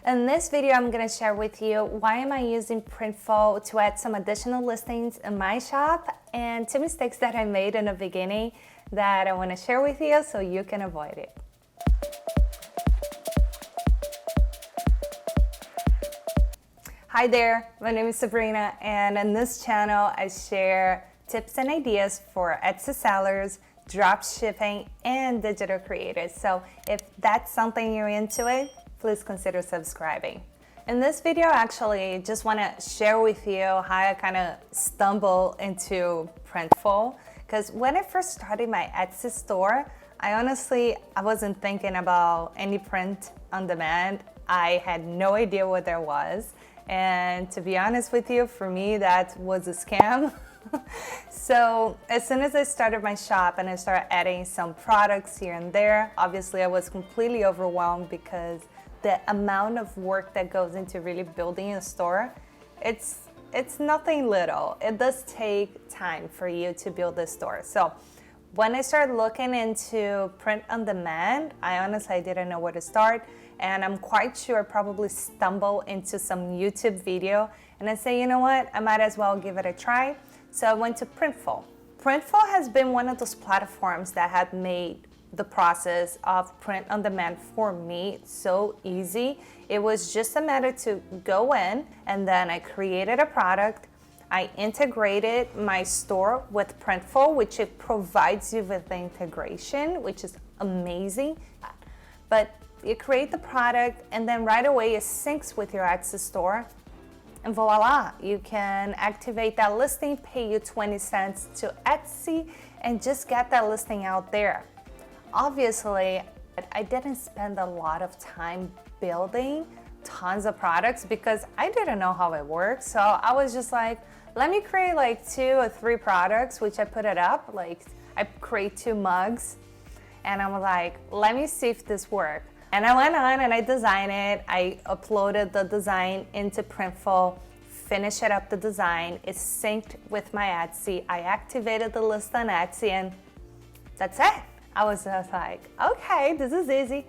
In this video, I'm going to share with you why am I using Printful to add some additional listings in my shop and 2 mistakes that I made in the beginning that I want to share with you so you can avoid it. Hi there, my name is Sabrina, and in this channel I share tips and ideas for Etsy sellers, drop shipping, and digital creators. So if that's something you're into it, please consider subscribing. In this video, I actually just want to share with you how I kind of stumbled into Printful. Because when I first started my Etsy store, I wasn't thinking about any print on demand. I had no idea what there was. And to be honest with you, for me, that was a scam. So as soon as I started my shop and I started adding some products here and there, obviously I was completely overwhelmed because the amount of work that goes into really building a store, it's nothing little. It does take time for you to build a store. So when I started looking into print on demand, I honestly didn't know where to start. And I'm quite sure I probably stumbled into some YouTube video and I say, you know what, I might as well give it a try. So I went to Printful. Printful has been one of those platforms that had made the process of print on demand for me so easy. It was just a matter to go in and then I created a product. I integrated my store with Printful, which it provides you with the integration, which is amazing. But you create the product and then right away it syncs with your Etsy store. And voila, you can activate that listing, pay you 20 cents to Etsy, and just get that listing out there. Obviously, I didn't spend a lot of time building tons of products because I didn't know how it worked. So I was just like, let me create like 2 or 3 products, which I put it up. Like I create 2 mugs and I'm like, let me see if this works. And I went on and I designed it. I uploaded the design into Printful, finished up the design. It's synced with my Etsy. I activated the list on Etsy and that's it. I was just like, okay, this is easy.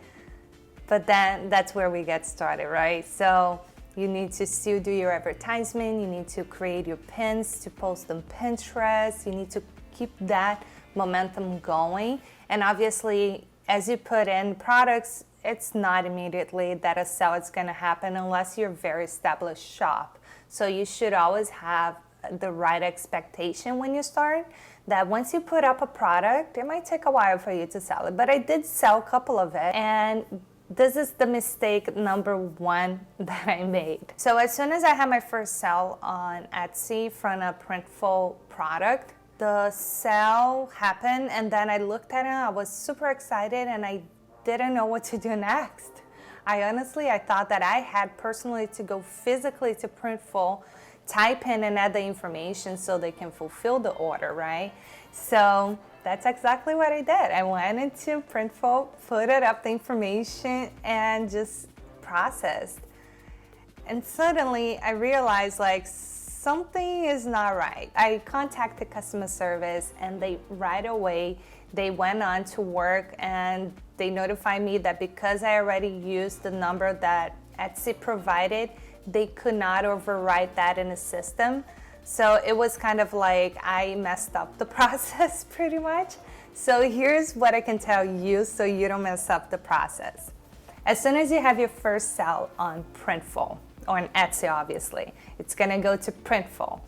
But then that's where we get started, right? So you need to still do your advertisement. You need to create your pins to post on Pinterest. You need to keep that momentum going. And obviously, as you put in products, it's not immediately that a sale is going to happen unless you're a very established shop. So you should always have the right expectation when you start, that once you put up a product, it might take a while for you to sell it. But I did sell a couple of it, and this is the mistake number 1 that I made. So as soon as I had my first sale on Etsy from a Printful product, the sale happened, and then I looked at it, I was super excited, and I didn't know what to do next. I thought that I had personally to go physically to Printful, type in and add the information so they can fulfill the order, right? So that's exactly what I did. I went into Printful, put it up the information, and just processed. And suddenly I realized like something is not right. I contacted customer service and right away they went on to work and they notified me that because I already used the number that Etsy provided, they could not overwrite that in the system. So it was kind of like I messed up the process pretty much. So here's what I can tell you so you don't mess up the process. As soon as you have your first sale on Printful, or on Etsy obviously, it's gonna go to Printful.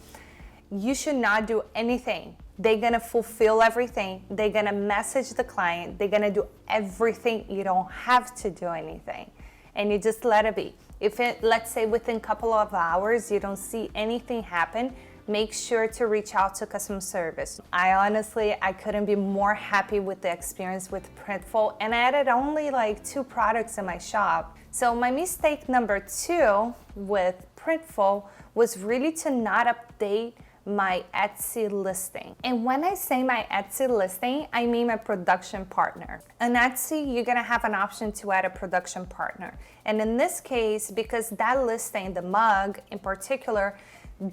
You should not do anything. They're gonna fulfill everything. They're gonna message the client. They're gonna do everything. You don't have to do anything. And you just let it be. If let's say within a couple of hours, you don't see anything happen, make sure to reach out to customer service. I couldn't be more happy with the experience with Printful, and I added only like 2 products in my shop. So my mistake number 2 with Printful was really to not update my Etsy listing. And when I say my Etsy listing, I mean my production partner. On Etsy, you're gonna have an option to add a production partner. And in this case, because that listing, the mug in particular,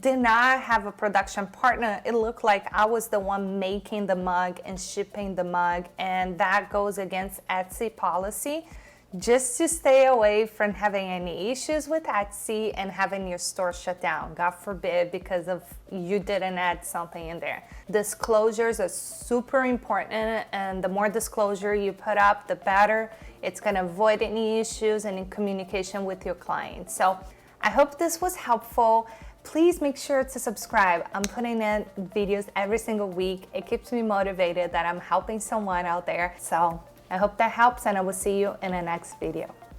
did not have a production partner, it looked like I was the one making the mug and shipping the mug, and that goes against Etsy policy just to stay away from having any issues with Etsy and having your store shut down, God forbid, because of you didn't add something in there. Disclosures are super important, and the more disclosure you put up, the better. It's gonna avoid any issues and in communication with your clients. So I hope this was helpful. Please make sure to subscribe. I'm putting in videos every single week. It keeps me motivated that I'm helping someone out there. So I hope that helps, and I will see you in the next video.